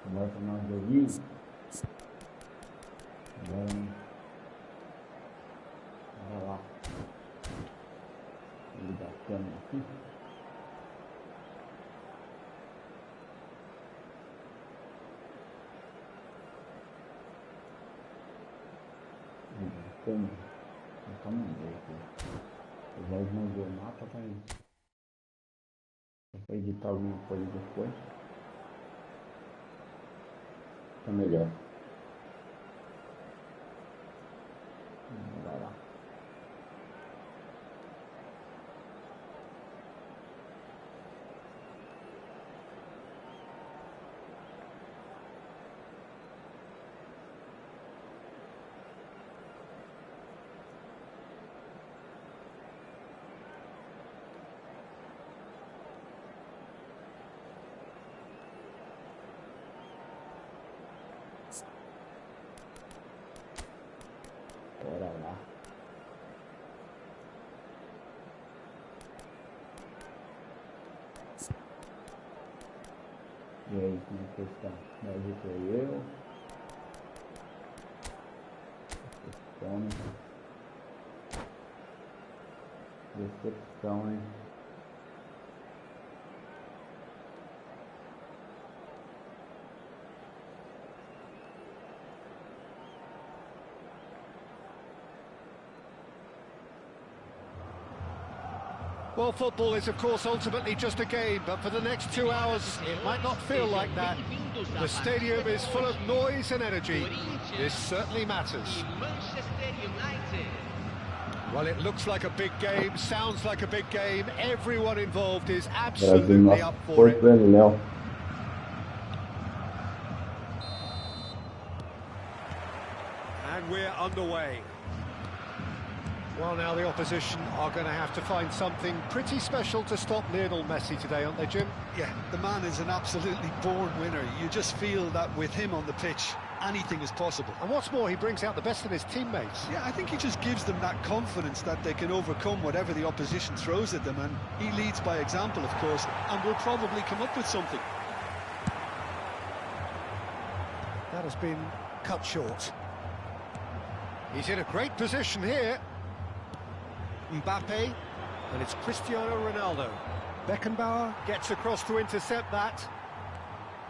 Agora para nós joguinhos. Agora, olha lá. Vou ligar a câmera aqui. Ligar a câmera. Vou só mandei aqui. Eu já mandei o mapa para isso. Vou editar alguma coisa depois. Tá melhor. Vai lá. Bora lá. E aí, como é que está? Brasil foi eu. Decepção, hein? Well, football is of course ultimately just a game, but for the next 2 hours it might not feel like that. The stadium is full of noise and energy. This certainly matters. Well, it looks like a big game, sounds like a big game. Everyone involved is absolutely up for it. And we're underway. Well, now the opposition are going to have to find something pretty special to stop Lionel Messi today, aren't they, Jim? Yeah, the man is an absolutely born winner. You just feel that with him on the pitch, anything is possible. And what's more, he brings out the best of his teammates. Yeah, I think he just gives them that confidence that they can overcome whatever the opposition throws at them, and he leads by example, of course, and will probably come up with something. That has been cut short. He's in a great position here. Mbappe, and it's Cristiano Ronaldo. Beckenbauer gets across to intercept that.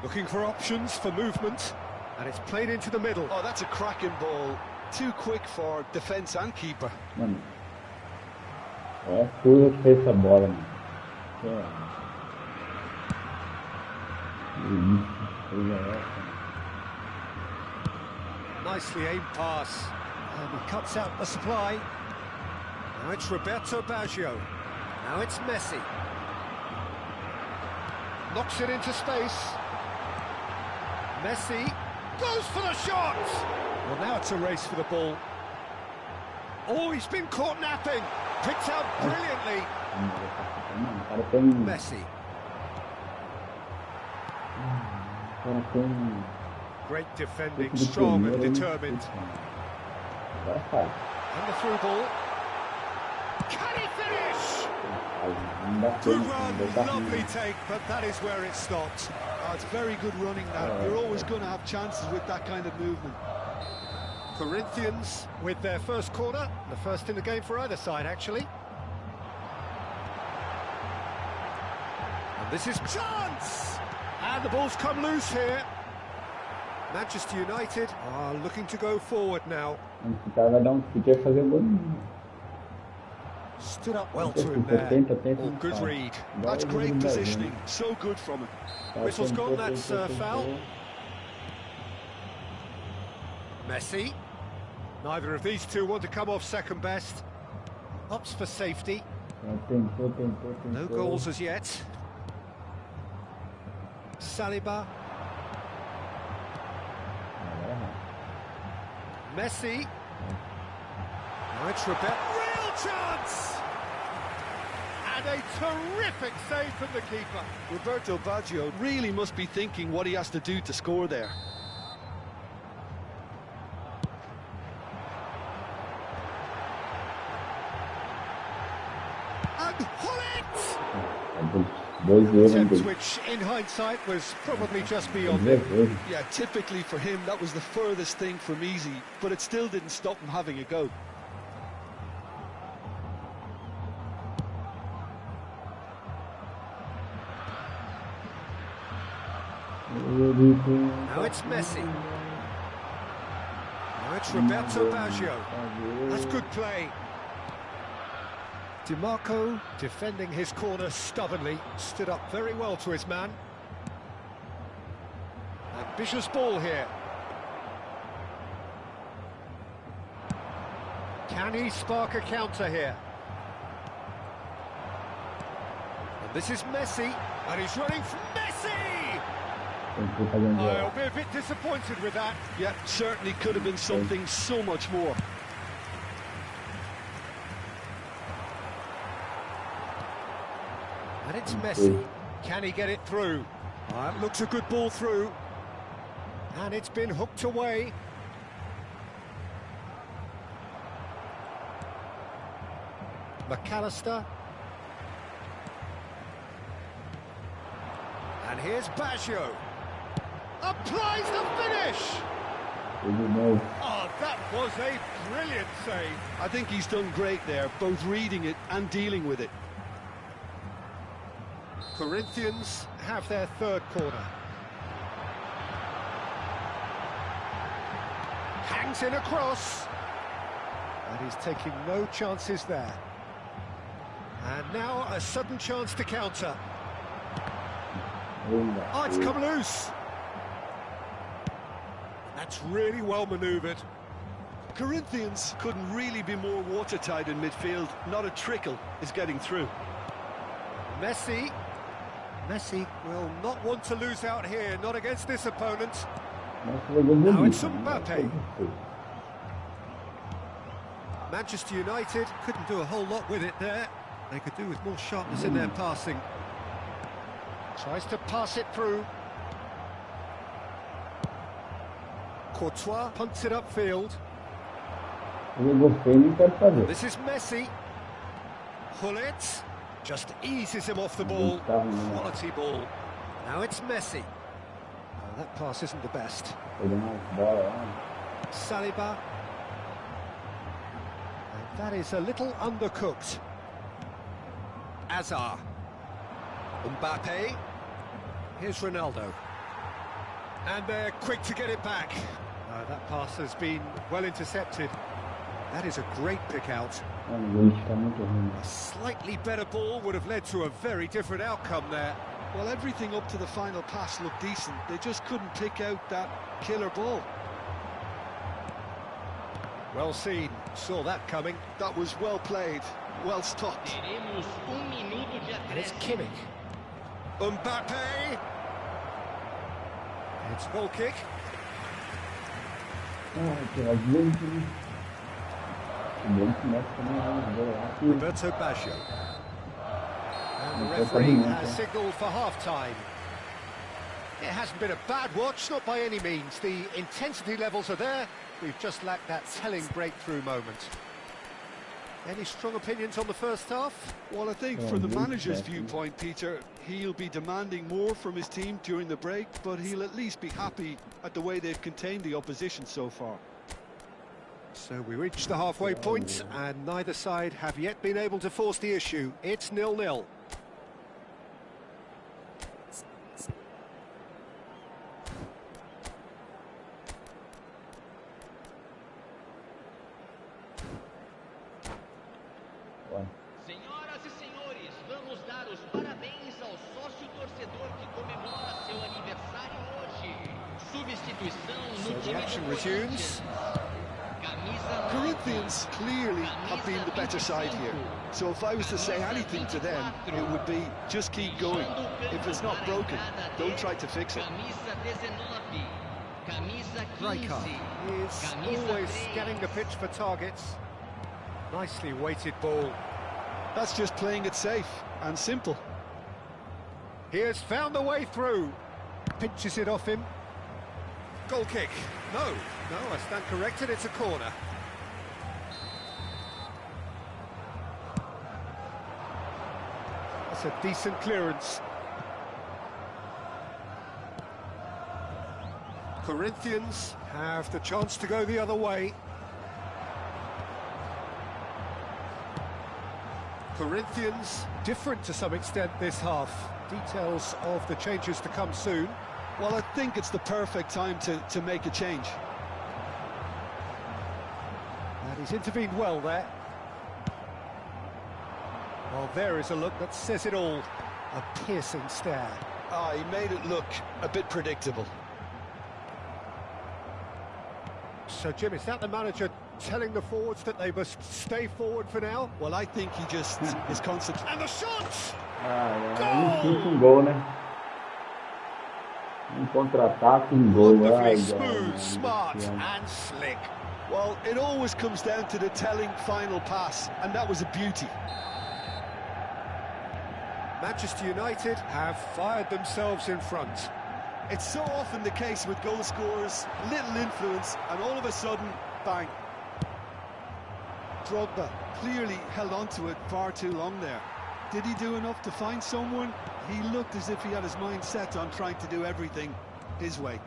Looking for options for movement, and it's played into the middle. Oh, that's a cracking ball. Too quick for defence and keeper. Mano, é tudo que fez essa bola, mano. Nicely aimed pass, and he cuts out the supply. Now it's Roberto Baggio. Now it's Messi. Knocks it into space. Messi goes for the shot! Well, now it's a race for the ball. Oh, he's been caught napping. Picked out brilliantly. Messi. Great defending, strong and determined. And the through ball. Can he finish? Good run, lovely take, but that is where it stopped. Oh, it's very good running that. You're always going to have chances with that kind of movement. Corinthians with their first corner, the first in the game for either side, actually. And this is chance! And the ball's come loose here. Manchester United are looking to go forward now. Stood up well to him there. Oh, good read. That's great positioning. So good from him. Whistle's gone, that's foul. Messi. Neither of these two want to come off second best. Opts for safety. No goals as yet. Saliba. Messi. Now it's Roberto. Real chance! And a terrific save from the keeper. Roberto Baggio really must be thinking what he has to do to score there. And Hullet! Attempts which, in hindsight, was probably just beyond him. Yeah, typically for him, that was the furthest thing from easy, but it still didn't stop him having a go. Now it's Messi. Now it's Roberto Baggio. That's good play. DiMarco, defending his corner stubbornly, stood up very well to his man. Ambitious ball here. Can he spark a counter here? And this is Messi, and he's running for Messi! I'll be a bit disappointed with that. Yeah, certainly could have been something so much more. And it's Messi. Can he get it through? That looks a good ball through. And it's been hooked away. McAllister. And here's Baggio. Applies the finish! Oh, that was a brilliant save. I think he's done great there, both reading it and dealing with it. Corinthians have their third corner. Hangs in a cross. And he's taking no chances there. And now a sudden chance to counter. Oh, it's come loose. That's really well manoeuvred. Corinthians couldn't really be more watertight in midfield. Not a trickle is getting through. Messi. Messi will not want to lose out here, not against this opponent. Now it's Mbappe. Manchester United couldn't do a whole lot with it there. They could do with more sharpness in their passing. Tries to pass it through. Courtois punts it upfield. This is Messi. Hullet just eases him off the ball. Quality ball. Now it's Messi. Oh, that pass isn't the best. Saliba. And that is a little undercooked. Azar. Mbappe. Here's Ronaldo. And they're quick to get it back. That pass has been well intercepted. That is a great pick out. A slightly better ball would have led to a very different outcome there. Well, everything up to the final pass looked decent. They just couldn't pick out that killer ball. Well seen. Saw that coming. That was well played. Well stopped. And it's Kimmich. Mbappe. It's goal kick. Roberto Baggio. And the referee has signalled for half-time. It hasn't been a bad watch, not by any means. The intensity levels are there. We've just lacked that telling breakthrough moment. Any strong opinions on the first half? Well, I think from the manager's viewpoint, Peter, he'll be demanding more from his team during the break, but he'll at least be happy at the way they've contained the opposition so far. So we reach the halfway point, and neither side have yet been able to force the issue. It's 0-0. Senhoras e senhores, vamos dar os parabéns ao sócio torcedor que comemora seu aniversário hoje. Substituição no time do Corinthians. Corinthians clearly have been the better side here. So if I was to say anything to them, it would be just keep going. If it's not broken, don't try to fix it. Rijkaard is always scanning the pitch for targets. Nicely weighted ball. That's just playing it safe and simple. He has found the way through. Pinches it off him. Goal kick. No, I stand corrected, it's a corner. That's a decent clearance. Corinthians have the chance to go the other way. Corinthians different to some extent this half. Details of the changes to come soon. Well, I think it's the perfect time to make a change. And he's intervened well there. Well, there is a look that says it all. A piercing stare. He made it look a bit predictable. So, Jim, is that the manager telling the forwards that they must stay forward for now? Well, I think he just is concentrating. And the shot! Um gol, né? Contra-ataque, gol. Wonderfully smooth, smart and slick. Well, it always comes down to the telling final pass, and that was a beauty. Manchester United have fired themselves in front. It's so often the case with goal scorers, little influence, and all of a sudden, bang. Drogba clearly held on to it far too long there. Did he do enough to find someone? He looked as if he had his mind set on trying to do everything his way.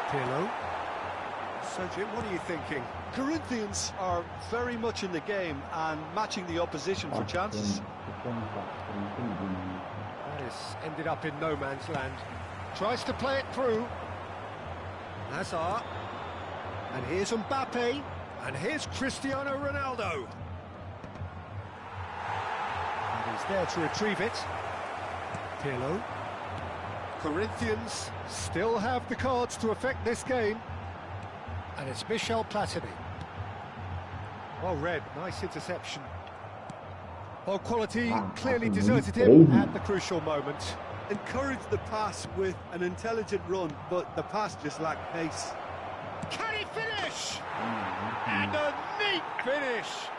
Pirlo. So, Jim, what are you thinking? Corinthians are very much in the game and matching the opposition for chances. That is ended up in no man's land. Tries to play it through. Hazard. And here's Mbappe. And here's Cristiano Ronaldo. And he's there to retrieve it. Pirlo. Corinthians still have the cards to affect this game. And it's Michel Platini. Well read, nice interception. Well, quality clearly deserted him at the crucial moment. Encouraged the pass with an intelligent run, but the pass just lacked pace. Can he finish? And a neat finish.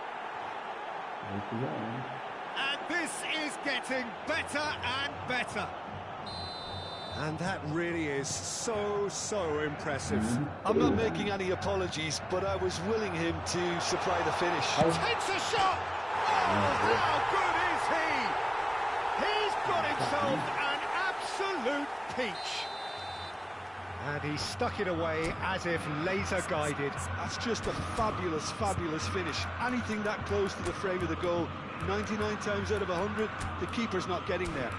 And this is getting better and better. And that really is so impressive. I'm not making any apologies, but I was willing him to supply the finish. Takes a shot! Oh, how good is he? He's got himself an absolute peach. And he stuck it away as if laser guided. That's just a fabulous finish. Anything that close to the frame of the goal, 99 times out of 100, the keeper's not getting there.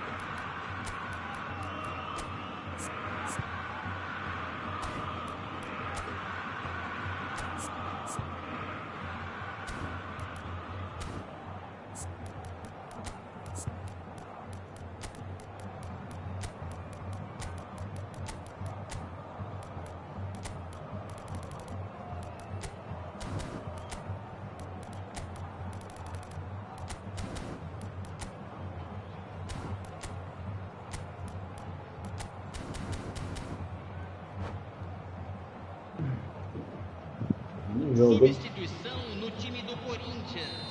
Substituição no time do Corinthians.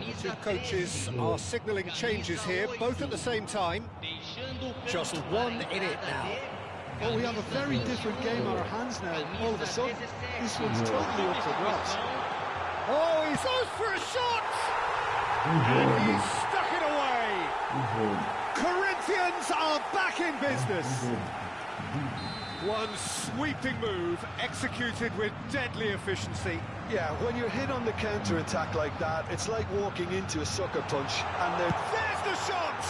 The two coaches are signalling changes here, both at the same time. Just 1 in it now. Well, we have a very different game on our hands now. All of a sudden, this one's totally up for grabs. Oh, he's out for a shot! And he's stuck it away! Corinthians are back in business! One sweeping move, executed with deadly efficiency. Yeah, when you're hit on the counter-attack like that, it's like walking into a sucker punch, and there's the shot!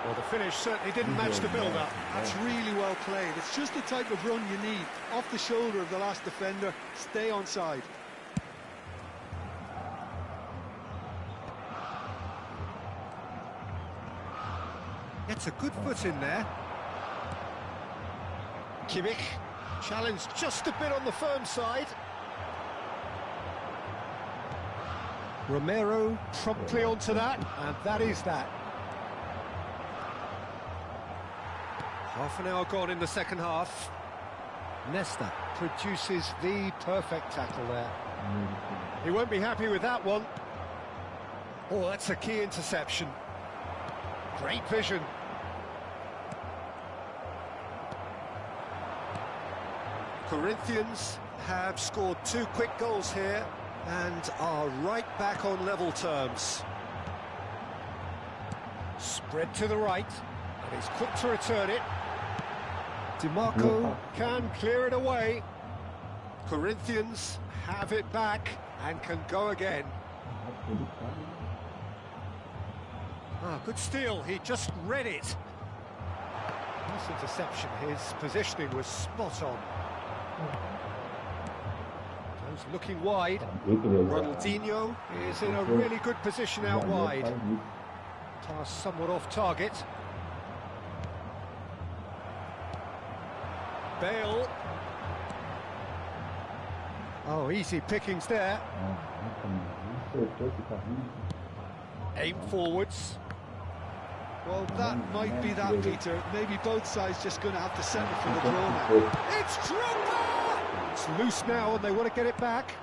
Well, the finish certainly didn't match the build-up. That's really well played. It's just the type of run you need. Off the shoulder of the last defender, stay onside. Gets a good foot in there. Kimmich, challenged just a bit on the firm side. Romero promptly onto that, and that is that. Half an hour gone in the second half. Nesta produces the perfect tackle there. He won't be happy with that one. Oh, that's a key interception. Great vision. Corinthians have scored 2 quick goals here and are right back on level terms. Spread to the right. And he's quick to return it. DiMarco can clear it away. Corinthians have it back and can go again. Good steal, he just read it. Nice interception, his positioning was spot on. Jones looking wide. Ronaldinho is in a really good position out wide. Pass somewhat off target. Bale. Oh, easy pickings there. Aim forwards. Well, that might be that, Peter. Maybe both sides just going to have to settle for the draw now. It's Drogba! It's loose now and they want to get it back.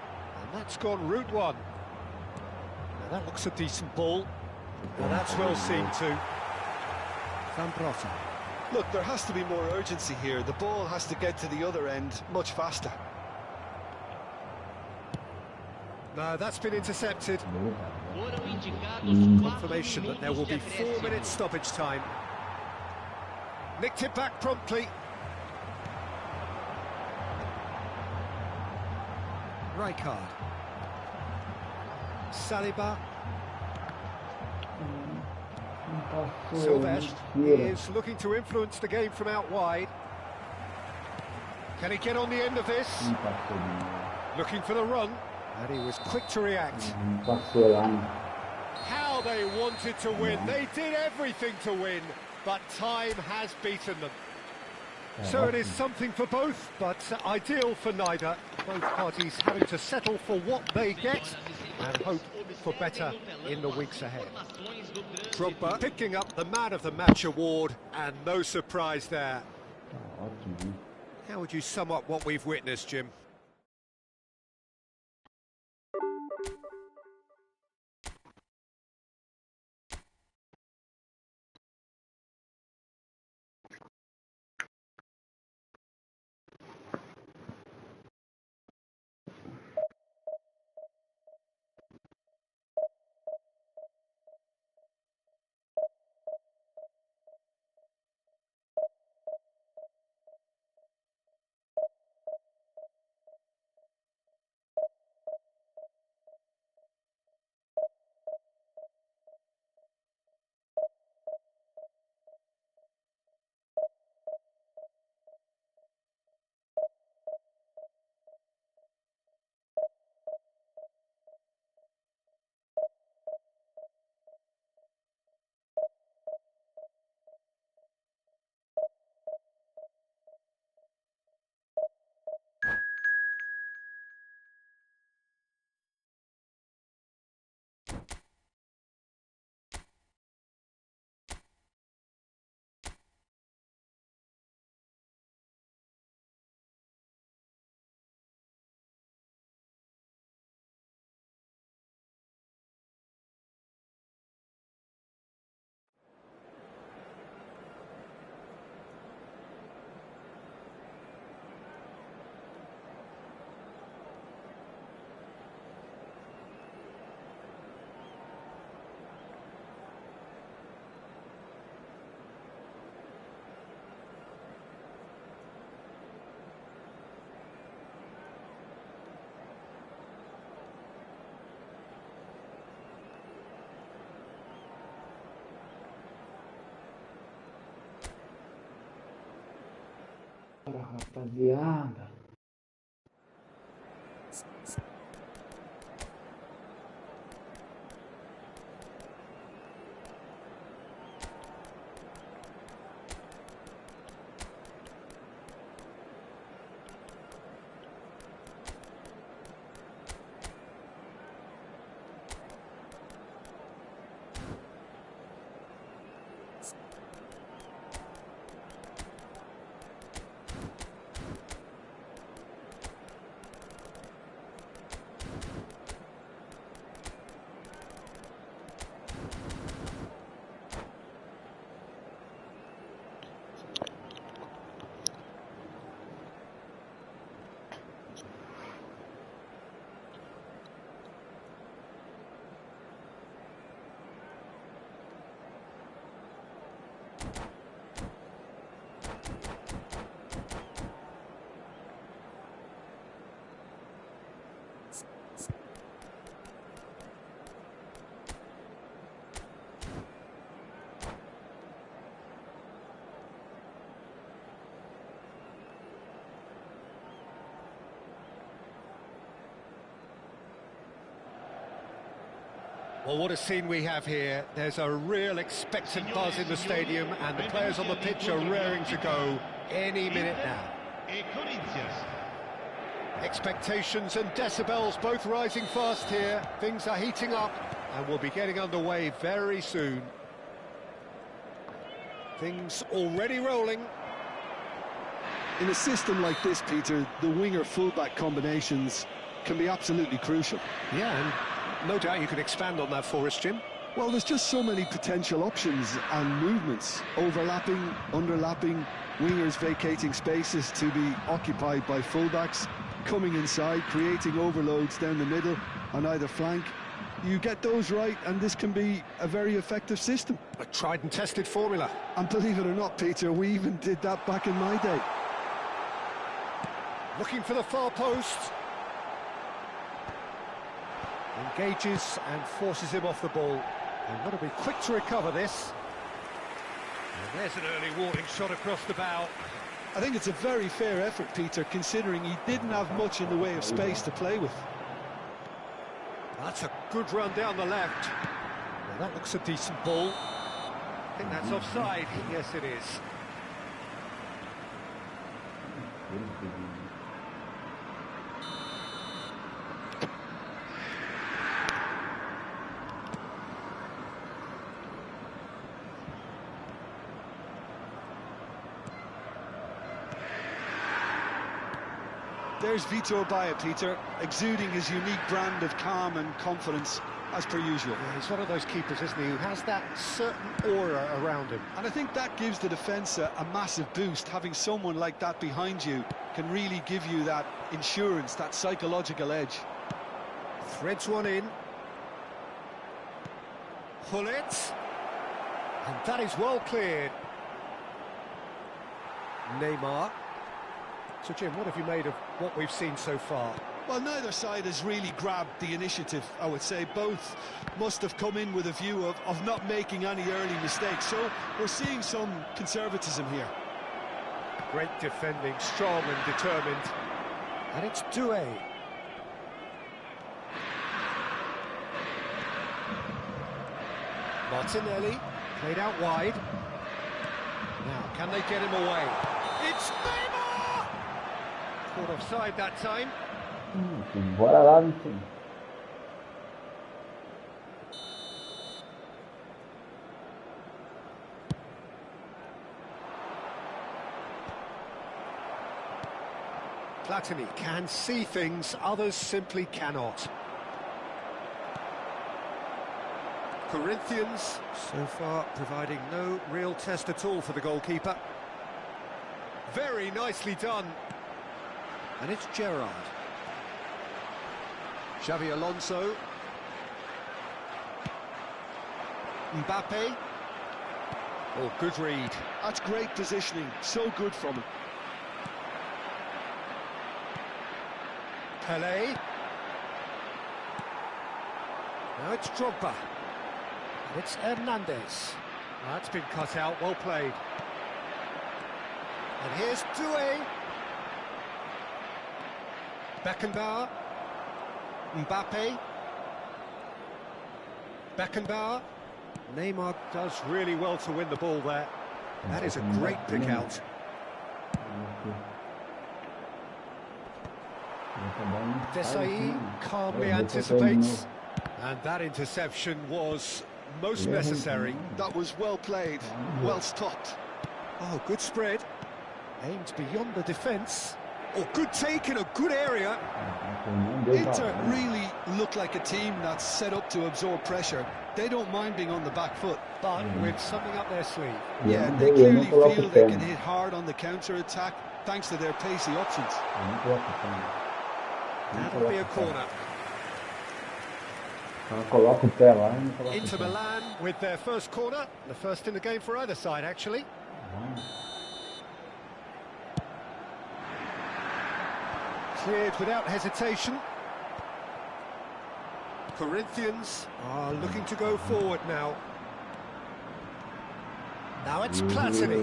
And that's gone route one. Now that looks a decent ball. Now that's well seen too. Van Brotta. Look, there has to be more urgency here. The ball has to get to the other end much faster. No, that's been intercepted. Foram Confirmation that there will be 4 minutes stoppage time. Nicked it back promptly. Rijkaard. Saliba. Silves is looking to influence the game from out wide. Can he get on the end of this? Looking for the run. And he was quick to react. How they wanted to win. They did everything to win, but time has beaten them. So it is something for both, but ideal for neither. Both parties having to settle for what they get and hope for better in the weeks ahead. Drogba picking up the Man of the Match award, and no surprise there. How would you sum up what we've witnessed, Jim? Rapaziada. Well, what a scene we have here. There's a real expectant buzz in the stadium, and the players on the pitch are raring to go any minute now. Expectations and decibels both rising fast here. Things are heating up, and we'll be getting underway very soon. Things already rolling. In a system like this, Peter, the winger-fullback combinations can be absolutely crucial. Yeah, and no doubt you can expand on that for us, Jim. Well, there's just so many potential options and movements. Overlapping, underlapping, wingers vacating spaces to be occupied by fullbacks, coming inside, creating overloads down the middle on either flank. You get those right, and this can be a very effective system. A tried and tested formula. And believe it or not, Peter, we even did that back in my day. Looking for the far post. Engages and forces him off the ball. They've got to be quick to recover this. And there's an early warning shot across the bow. I think it's a very fair effort, Peter, considering he didn't have much in the way of space to play with. That's a good run down the left. Well, that looks a decent ball. I think that's offside. Yes, it is. There's Vitor Baia, Peter, exuding his unique brand of calm and confidence, as per usual. Yeah, he's one of those keepers, isn't he, who has that certain aura around him. And I think that gives the defence a massive boost. Having someone like that behind you can really give you that insurance, that psychological edge. Threads one in. Hullet. And that is well cleared. Neymar. So, Jim, what have you made of what we've seen so far? Well, neither side has really grabbed the initiative, I would say. Both must have come in with a view of not making any early mistakes. So we're seeing some conservatism here. Great defending, strong and determined. And it's Doué. Martinelli, played out wide. Now, can they get him away? It's Neymar! Caught offside that time. Bora lá, não sei. Platini can see things others simply cannot. Corinthians, so far, providing no real test at all for the goalkeeper. Very nicely done. And it's Gerrard. Xavi Alonso. Mbappe. Oh, good read. That's great positioning, so good from him. Pelé. Now it's Drogba. And it's Hernandez. That's been cut out, well played. And here's Doué. Beckenbauer. Mbappe. Beckenbauer. Neymar does really well to win the ball there. That is a great pick out. Desai calmly anticipates. And that interception was most necessary. That was well played, well stopped. Oh, good spread. Aimed beyond the defence. Oh, good take in a good area. Inter really look like a team that's set up to absorb pressure. They don't mind being on the back foot. But with something up their sleeve. Yeah, they clearly feel they can hit hard on the counter-attack thanks to their pacey options. That'll be a corner. Inter Milan with their first corner. The first in the game for either side, actually. Cleared without hesitation. Corinthians are looking to go forward now. Now it's Platini.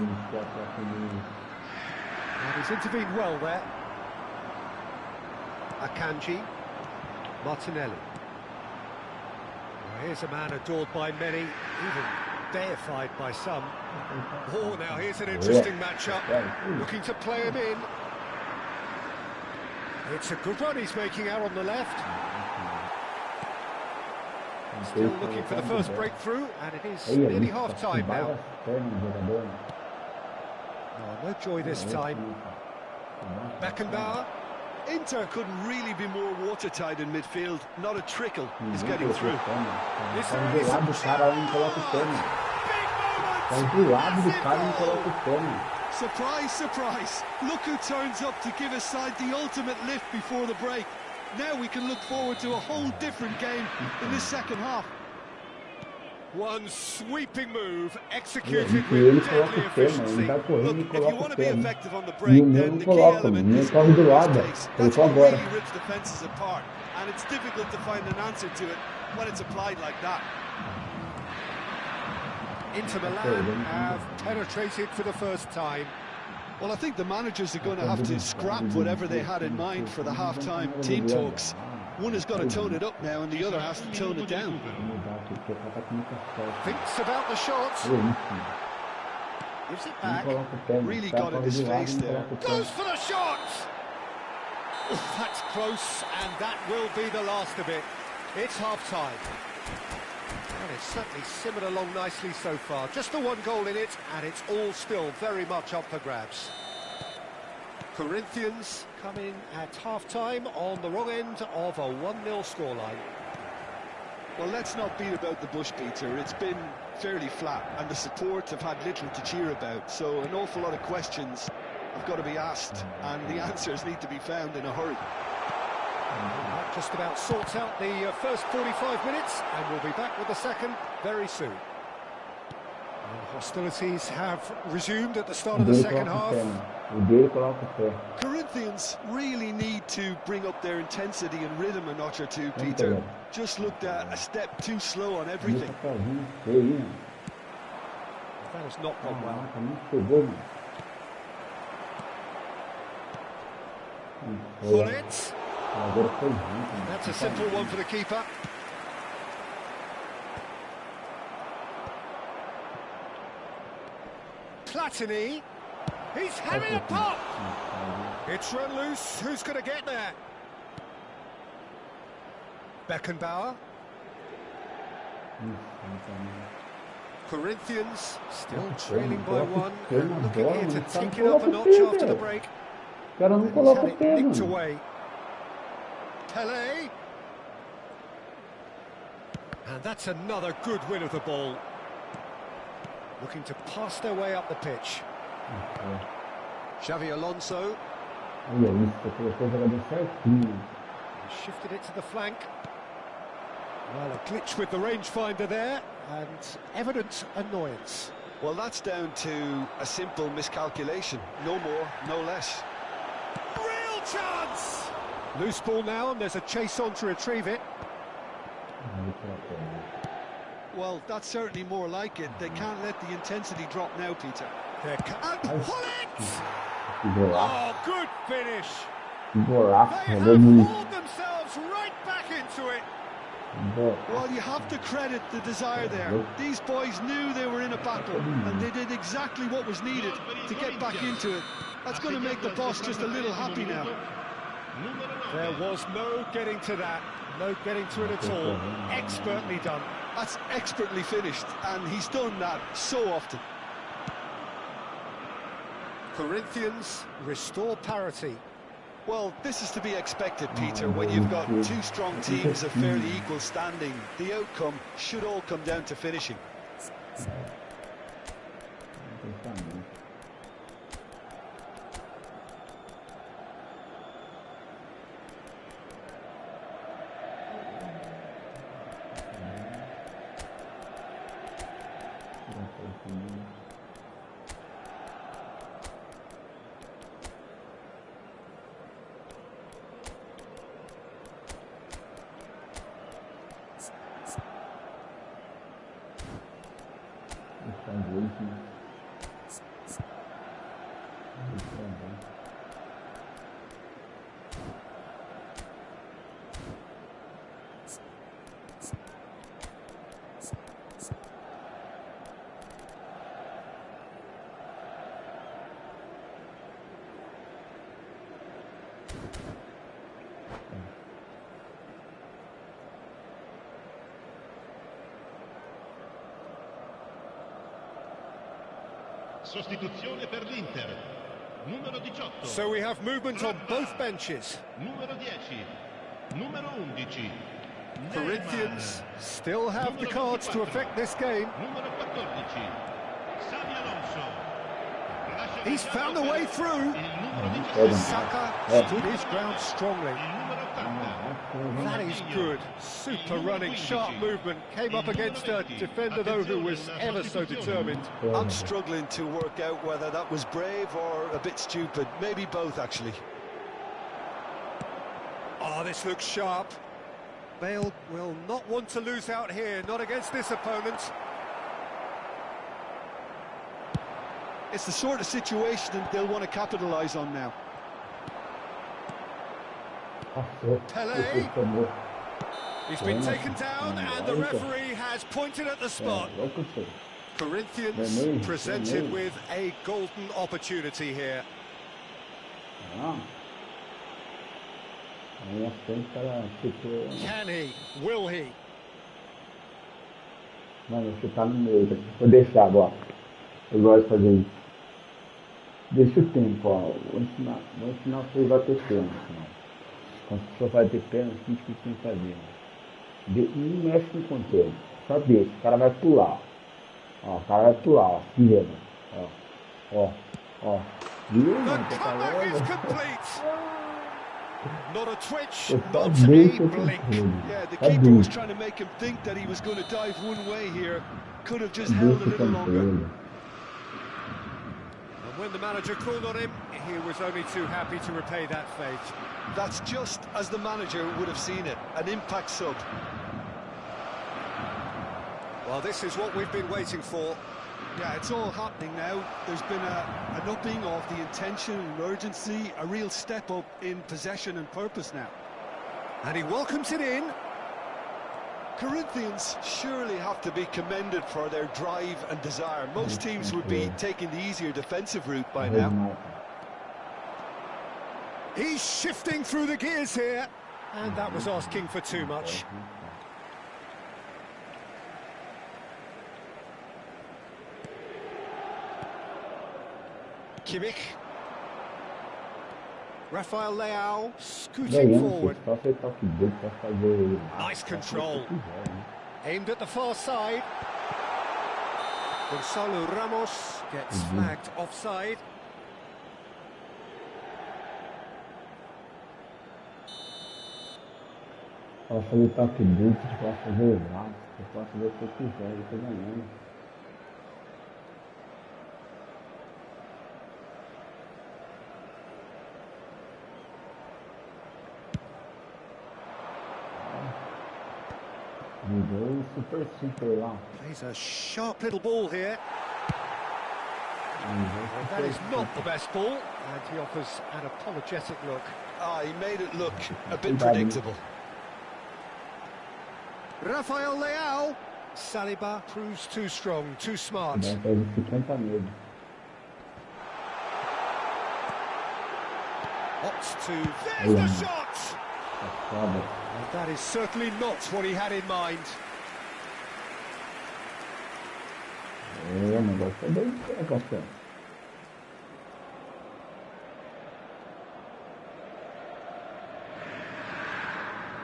And he's intervened well there. Akanji. Martinelli. Here's a man adored by many, even deified by some. Oh, now here's an interesting matchup. Looking to play him in. It's a good run he's making out on the left. Still looking for the first breakthrough, and it is nearly half-time now. Oh, no joy this time. Beckenbauer. Inter couldn't really be more watertight in midfield. Not a trickle is getting through. Is there any Surprise, surprise. Look who turns up to give his side the ultimate lift before the break. Now we can look forward to a whole different game in the second half. One sweeping move executed with deadly efficiency. Look, if you want to be effective on the break, then the key element is pace. That's what really rips defences apart, and it's difficult to find an answer to it when it's applied like that. Inter Milan have penetrated for the first time. Well, I think the managers are going to have to scrap whatever they had in mind for the half-time team talks. One has got to tone it up now, and the other has to tone it down. Thinks about the shots. Gives it back. Really got in his face there. Goes for the shot! That's close, and that will be the last of it. It's half-time. And it's certainly simmered along nicely so far. Just the one goal in it, and it's all still very much up for grabs. Corinthians come in at half-time on the wrong end of a 1-0 scoreline. Well, let's not beat about the bush, Peter. It's been fairly flat, and the support have had little to cheer about. So an awful lot of questions have got to be asked, and the answers need to be found in a hurry. That just about sorts out the first 45 minutes, and we'll be back with the second very soon. And hostilities have resumed at the start of the second half. Corinthians really need to bring up their intensity and rhythm a notch or two, Peter. Just looked a step too slow on everything. That has not gone well. Pull it. That's a simple one for the keeper. Platini. He's having a pop. It's run loose. Who's going to get there? Beckenbauer. Corinthians still trailing by one, and looking here to take it up a notch after the break. He's had it nicked away. Pele. And that's another good win of the ball. Looking to pass their way up the pitch. Xavi Alonso. Shifted it to the flank. Well, a glitch with the rangefinder there, and evident annoyance. Well, that's down to a simple miscalculation. No more, no less. Real chance! Loose ball now, and there's a chase on to retrieve it. Well, that's certainly more like it. They can't let the intensity drop now, Peter. And pull it! Oh, good finish! They have hauled themselves right back into it. Well, you have to credit the desire there. These boys knew they were in a battle, and they did exactly what was needed to get back into it. That's going to make the boss just a little happy now. There was no getting to that, no getting to it at all. Expertly done. That's expertly finished, and he's done that so often. Corinthians restore parity. Well, this is to be expected, Peter, when you've got two strong teams of fairly equal standing. The outcome should all come down to finishing. Sostituzione per l'Inter. Numero 18. So we have movement on both benches. Numero 10. Numero 11. Corinthians still have the cards to affect this game. Numero 14. Xabi Alonso. He's found a way through. Saka stood his ground strongly. That is good. Super running, sharp movement. Came up against a defender, though, who was ever so determined. I'm struggling to work out whether that was brave or a bit stupid. Maybe both, actually. Oh, this looks sharp. Bale will not want to lose out here, not against this opponent. It's the sort of situation they'll want to capitalise on now. Pele. He's been taken down and the referee has pointed at the spot. Corinthians presented with a golden opportunity here. Can he? Will he? Mano, você tá no meio, vou deixar agora. Eu gosto de fazer isso. Deixa o tempo, ó. Vou ensinar você vai ter pênalti, não. Quando a pessoa vai ter pênalti, o que tem que fazer? Não mexe com o controle. Só deixa, o cara vai pular. Ó, o cara vai pular, ó. Esquerda. Ó. Viu? The comeback is complete. Not a twitch, not a blink. Yeah, the keeper was trying to make him think that he was going to dive one way here. Could have just held a little longer. And when the manager called on him, he was only too happy to repay that fate. That's just as the manager would have seen it, an impact sub. Well, this is what we've been waiting for. Yeah, it's all happening now. There's been an upping of the intention and urgency, a real step up in possession and purpose now. And he welcomes it in. Corinthians surely have to be commended for their drive and desire. Most teams would be taking the easier defensive route by now. He's shifting through the gears here. And that was asking for too much. Kimmich. Rafael Leao scooting forward. Nice control. Aimed at the far side. Gonzalo Ramos gets flagged offside. Posso fazer toque duplo, posso fazer o braço, eu posso fazer o que eu quiser, eu tô ganhando. Super lá. Plays a sharp little ball here. Well, that is not the best ball, and he offers an apologetic look. He made it look a bit predictable. Rafael Leao. Saliba proves too strong, too smart. Opts to... There's the shot! And that is certainly not what he had in mind.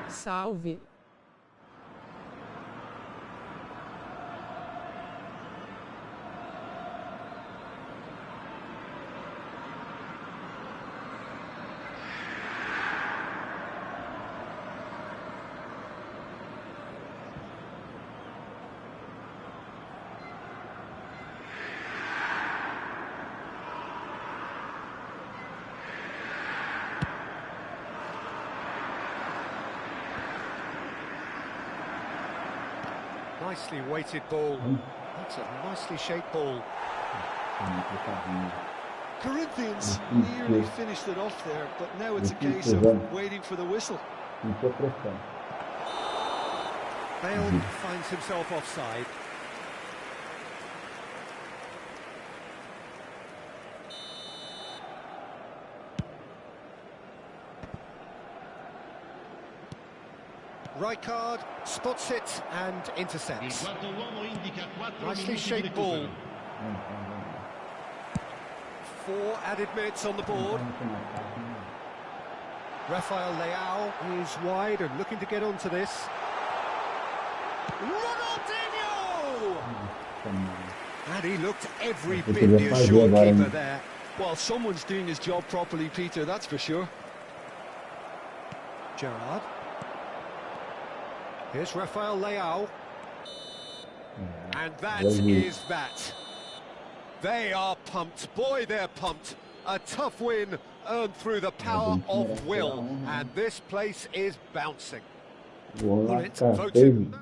Salve. Nicely weighted ball. That's a nicely shaped ball. Corinthians nearly finished it off there, but now it's a case of waiting for the whistle. Bale finds himself offside. Rijkaard spots it and intercepts. Nicely shaped ball. 4 added minutes on the board. Rafael Leao is wide and looking to get onto this. Ronaldinho! And he looked every bit the assured keeper there. Well, someone's doing his job properly, Peter, that's for sure. Gerrard. Here's Rafael Leao. And that is that. They are pumped. Boy, they're pumped. A tough win earned through the power of will. And this place is bouncing. Bullet voted.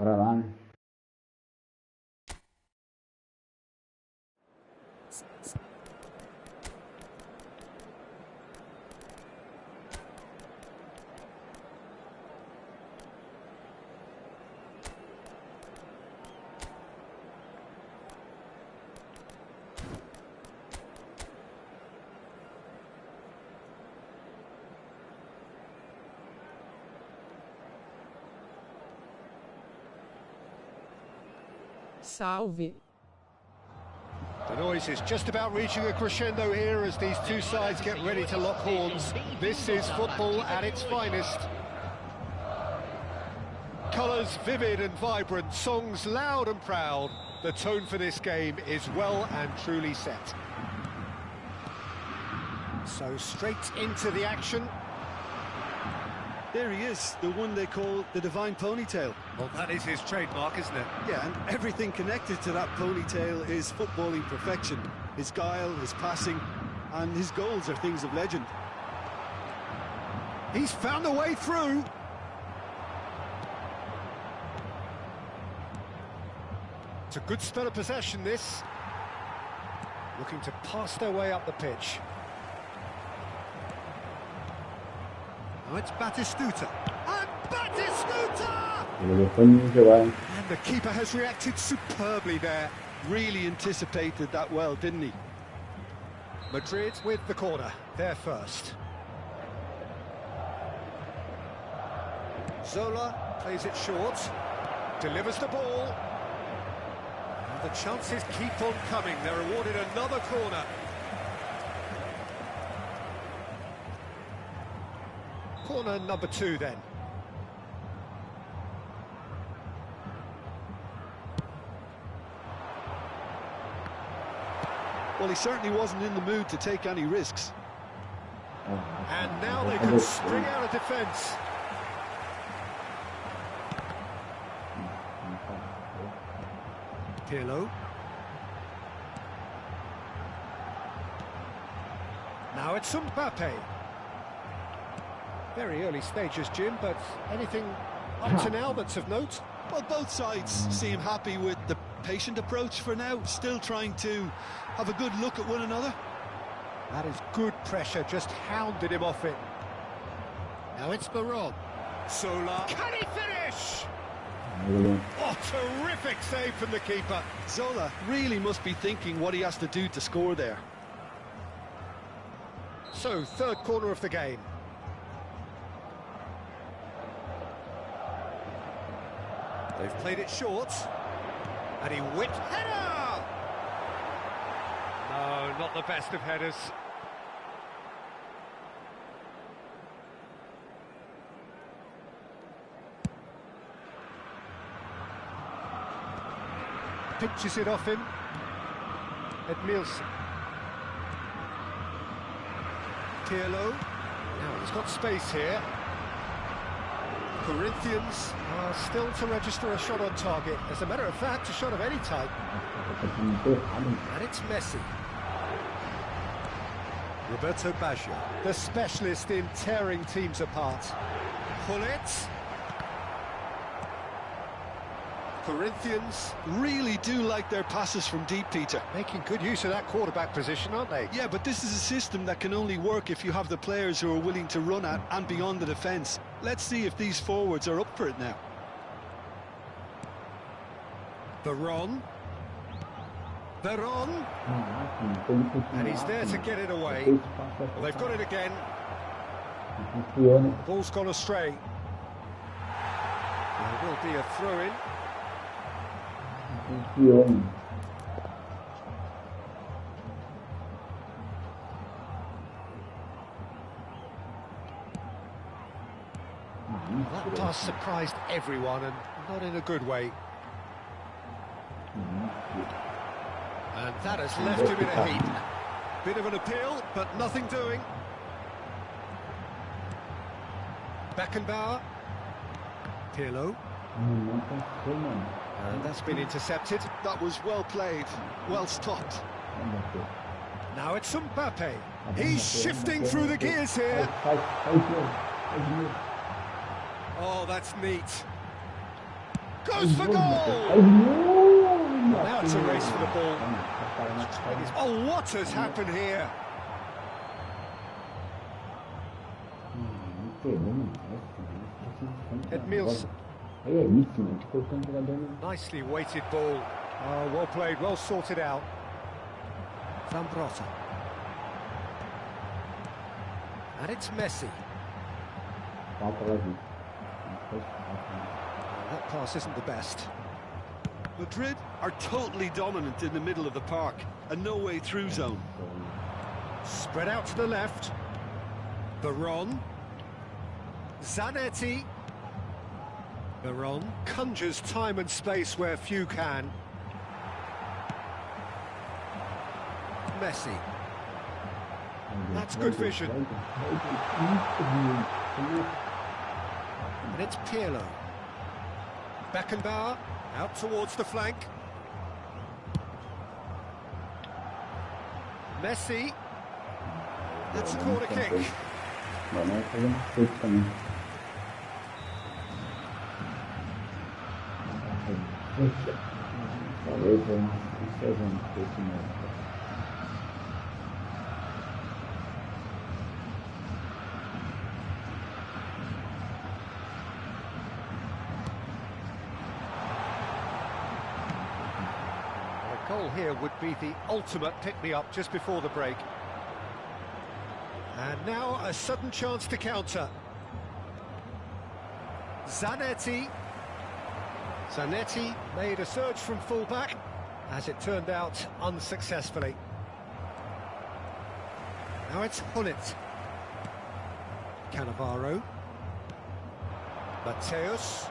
Bora lá, né? Salve. The noise is just about reaching a crescendo here as these two sides get ready to lock horns. This is football at its finest. Colours vivid and vibrant, songs loud and proud. The tone for this game is well and truly set. So straight into the action. There he is, the one they call the divine ponytail. Well, that is his trademark, isn't it? Yeah, and everything connected to that ponytail is footballing perfection. His guile, his passing, and his goals are things of legend. He's found a way through. It's a good spell of possession, this. Looking to pass their way up the pitch. Now it's Batistuta. And Batistuta! And And the keeper has reacted superbly there. Really anticipated that well, didn't he? Madrid with the corner. They're first. Zola plays it short. Delivers the ball. And the chances keep on coming. They're awarded another corner. Corner number 2 then. Well, he certainly wasn't in the mood to take any risks. And now they can spring out of defence. Pirlo. Now it's Mbappe. Very early stages, Jim, but anything up to now that's of note? Well, both sides seem happy with the patient approach for now, still trying to have a good look at one another. That is good pressure, just hounded him off it. Now it's Bora. Sola. Can he finish? Oh, terrific save from the keeper. Zola really must be thinking what he has to do to score there. So, third corner of the game. They've played it short. And he whipped header! No, not the best of headers. Pinches it off him. Edmilson. Pirlo. Now he's got space here. Corinthians are still to register a shot on target. As a matter of fact, a shot of any type. And it's Messi. Roberto Baggio, the specialist in tearing teams apart. Pull it. Corinthians really do like their passes from deep, Peter. making good use of that quarterback position, aren't they? Yeah, but this is a system that can only work if you have the players who are willing to run at and beyond the defence. Let's see if these forwards are up for it now. Veron. And he's there to get it away. Well, they've got it again. The ball's gone astray. There will be a throw-in. That pass surprised everyone, and not in a good way. And that has left him in a heap. Bit of an appeal, but nothing doing. Beckenbauer. Pirlo. And that's been intercepted. That was well played, well stopped. Now it's Mbappe. He's shifting through the gears here. Oh, that's neat. Goes for goal! Now it's a race for the ball. Oh, what has happened here? Edmilson. Nicely weighted ball. Oh, well played, well sorted out. Zambrotta. And it's Messi. That pass isn't the best. Madrid are totally dominant in the middle of the park, a no-way through zone. Spread out to the left. Veron. Zanetti. Veron conjures time and space where few can. Messi. That's good vision. And it's Pirlo. Beckenbauer out towards the flank. Messi. That's a corner kick. Vamos fazer uma feita também. Talvez eu não seja um pouco mesmo. A goal here would be the ultimate pick-me-up just before the break. And now a sudden chance to counter. Zanetti. Zanetti made a surge from fullback, as it turned out unsuccessfully. Now it's Hullet. Cannavaro. Mateus.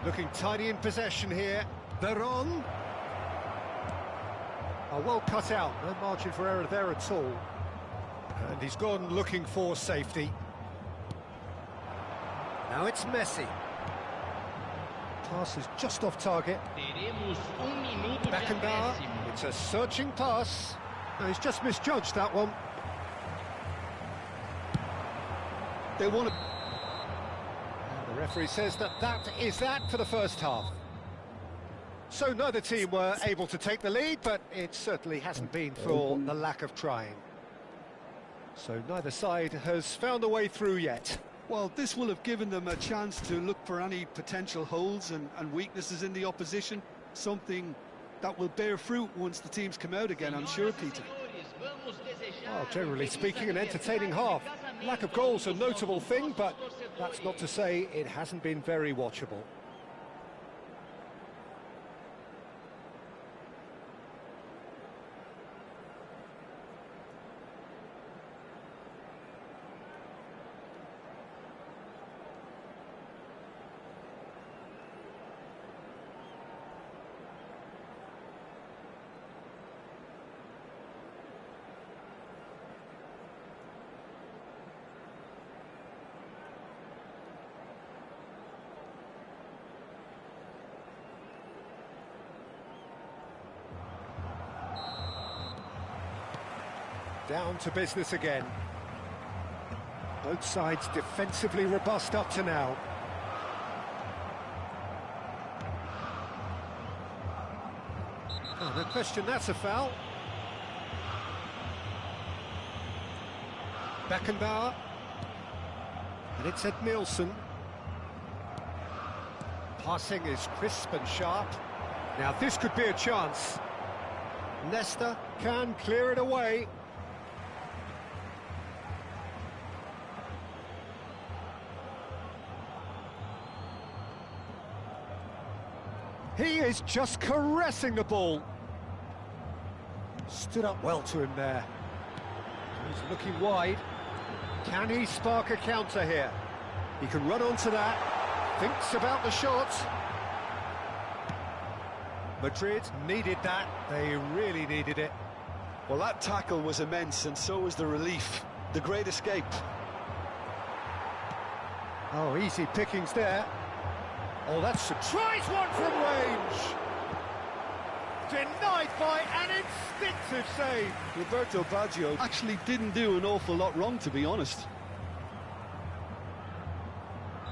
Looking tidy in possession here. Veron. Oh, well cut out, no margin for error there at all. And he's gone looking for safety. Now it's Messi. Pass is just off target. Beckenbauer. It's a searching pass. No, he's just misjudged that one. They want to... And the referee says that is that for the first half. So neither team were able to take the lead, but it certainly hasn't been for the lack of trying. So neither side has found a way through yet. Well, this will have given them a chance to look for any potential holes and weaknesses in the opposition, something that will bear fruit once the teams come out again, I'm sure, Peter. Well, generally speaking, an entertaining half. Lack of goals a notable thing, but that's not to say it hasn't been very watchable. Down to business again. Both sides defensively robust up to now. Oh, no question, that's a foul. Beckenbauer. And it's Ed Nielsen. Passing is crisp and sharp. Now this could be a chance. Nesta can clear it away. He is just caressing the ball. Stood up well to him there. He's looking wide. Can he spark a counter here? He can run onto that. Thinks about the shot. Madrid needed that. They really needed it. Well, that tackle was immense, and so was the relief. The great escape. Oh, easy pickings there. Oh, that's a... Tries one from range! Denied by an instinctive save. Roberto Baggio actually didn't do an awful lot wrong, to be honest.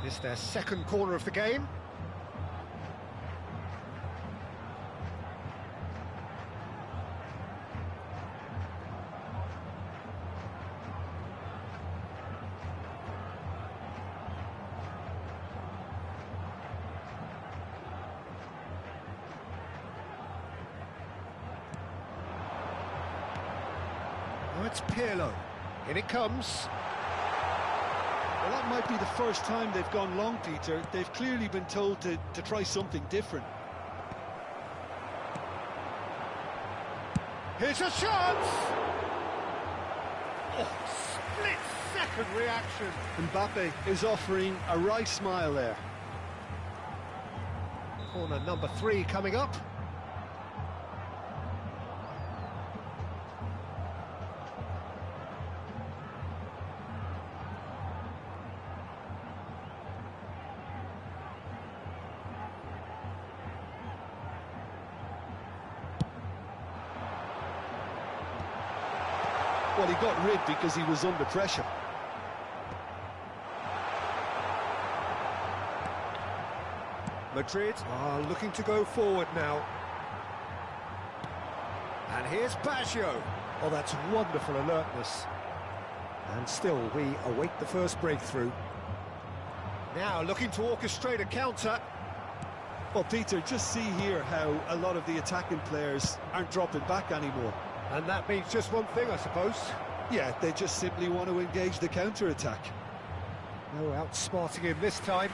It's their second corner of the game. Now it's Pirlo. In it comes. Well, that might be the first time they've gone long, Peter. They've clearly been told to try something different. Here's a chance! Oh, split-second reaction. Mbappe is offering a wry smile there. Corner number 3 coming up. Well, he got rid because he was under pressure. Madrid are looking to go forward now. And here's Baggio. Oh, that's wonderful alertness. And still, we await the first breakthrough. Now looking to orchestrate a counter. Well, Peter, just see here how a lot of the attacking players aren't dropping back anymore. And that means just one thing, I suppose. Yeah, they just simply want to engage the counter-attack. No outsmarting him this time.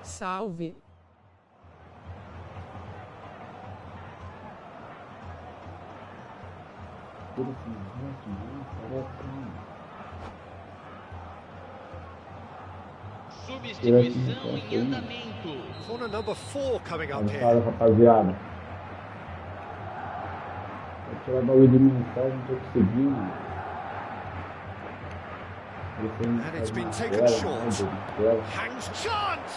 Salve. Substituição em andamento. Corner number 4 coming up here. Fala, rapaziada. Vou tirar bagulho de mensagem, não tô conseguindo. And it's been taken short. Hangs chance!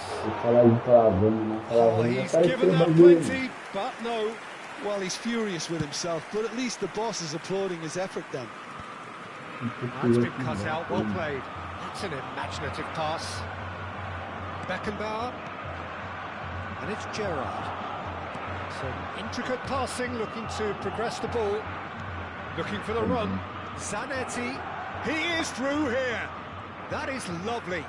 Oh, he's given that plenty, but no. Well, he's furious with himself, but at least the boss is applauding his effort then. That's been cut out, well played. That's an imaginative pass. Beckenbauer. And it's Gerrard. Some intricate passing, looking to progress the ball. Looking for the run. Zanetti. He is through here. That is lovely.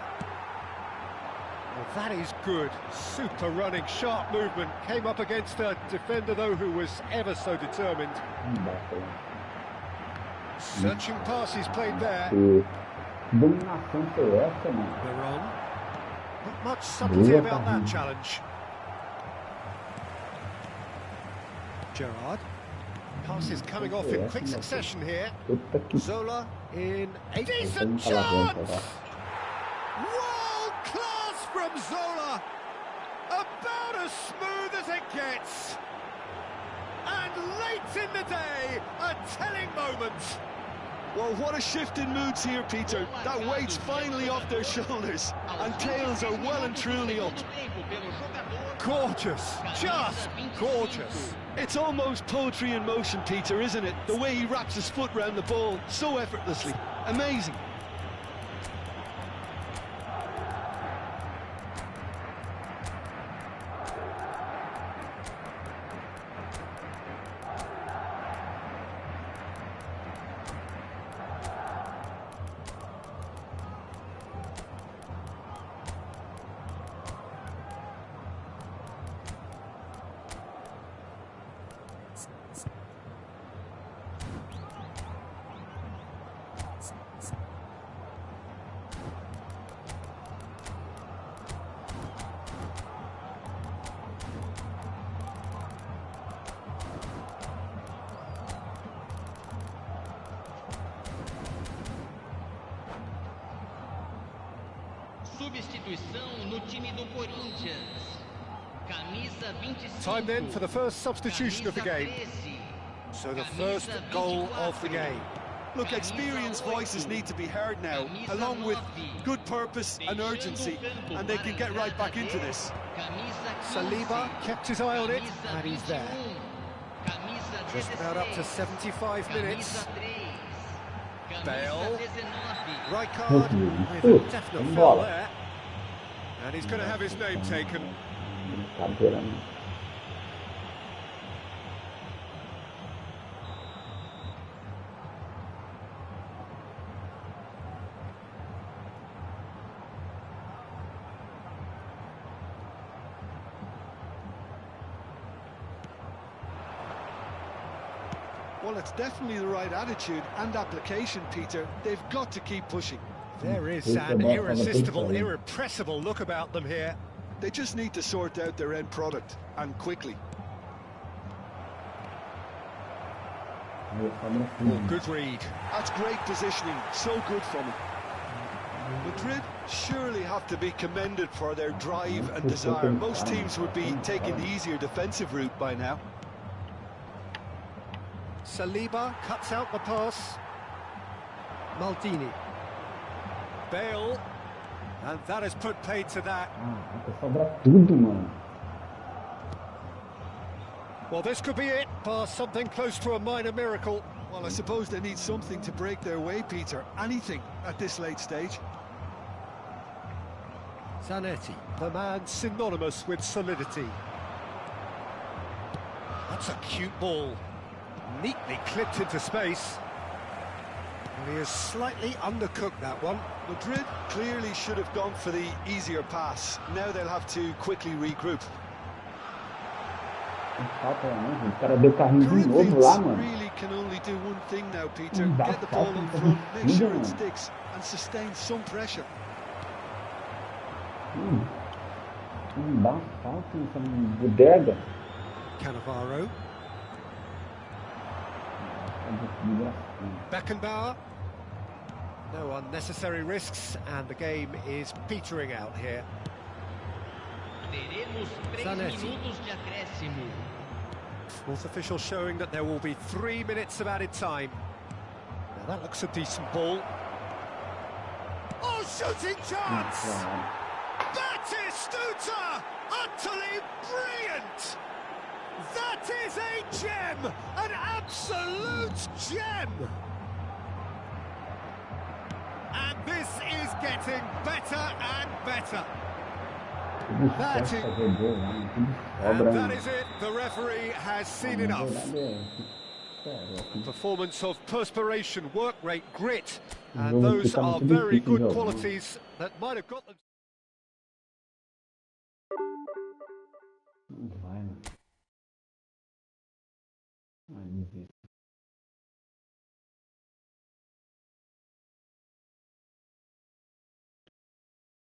Well, that is good. Super running, sharp movement. Came up against a defender, though, who was ever so determined. Searching passes played there. Veron. Not much subtlety about that challenge. Gerrard. Passes coming off in quick succession here. Zola in a decent chance! World class from Zola! About as smooth as it gets! And late in the day, a telling moment! Well, what a shift in moods here, Peter. That weight's finally off their shoulders, and tails are well and truly up. Gorgeous, just gorgeous. It's almost poetry in motion, Peter, isn't it? The way he wraps his foot round the ball so effortlessly. Amazing. Substituição no time do Corinthians. Camisa 25. Time then for the first substitution of the game. So the first goal of the game. Look, experienced voices need to be heard now, along with good purpose and urgency, and they can get right back into this. Saliba kept his eye on it, and he's there. Just about up to 75 minutes. Bale Right card, with a definite foul there. And he's going to have his name taken. Well, it's definitely the right attitude and application, Peter. They've got to keep pushing. There is an irresistible, irrepressible look about them here. They just need to sort out their end product, and quickly. Oh, good read. That's great positioning, so good from him. Madrid surely have to be commended for their drive and desire. Most teams would be taking the easier defensive route by now. Saliba cuts out the pass. Maldini. Bale. And that has put paid to that. Well, this could be it. Past something close to a minor miracle. Well, I suppose they need something to break their way, Peter. Anything at this late stage. Zanetti, the man synonymous with solidity. That's a cute ball. Neatly clipped into space. And he has slightly undercooked that one. Madrid clearly should have gone for the easier pass. Now they'll have to quickly regroup. Corinthians really can only do one thing now, Peter. Get the ball in front, make sure it sticks, and sustain some pressure. Cannavaro. Beckenbauer. No unnecessary risks, and the game is petering out here. Zanetti. Fourth official showing that there will be 3 minutes of added time. Now that looks a decent ball. Oh, shooting chance! Batistuta! Utterly brilliant! That is a gem! An absolute gem! And this is getting better and better. That is it. The referee has seen enough. A performance of perspiration, work rate, grit, and those are very good qualities that might have got them.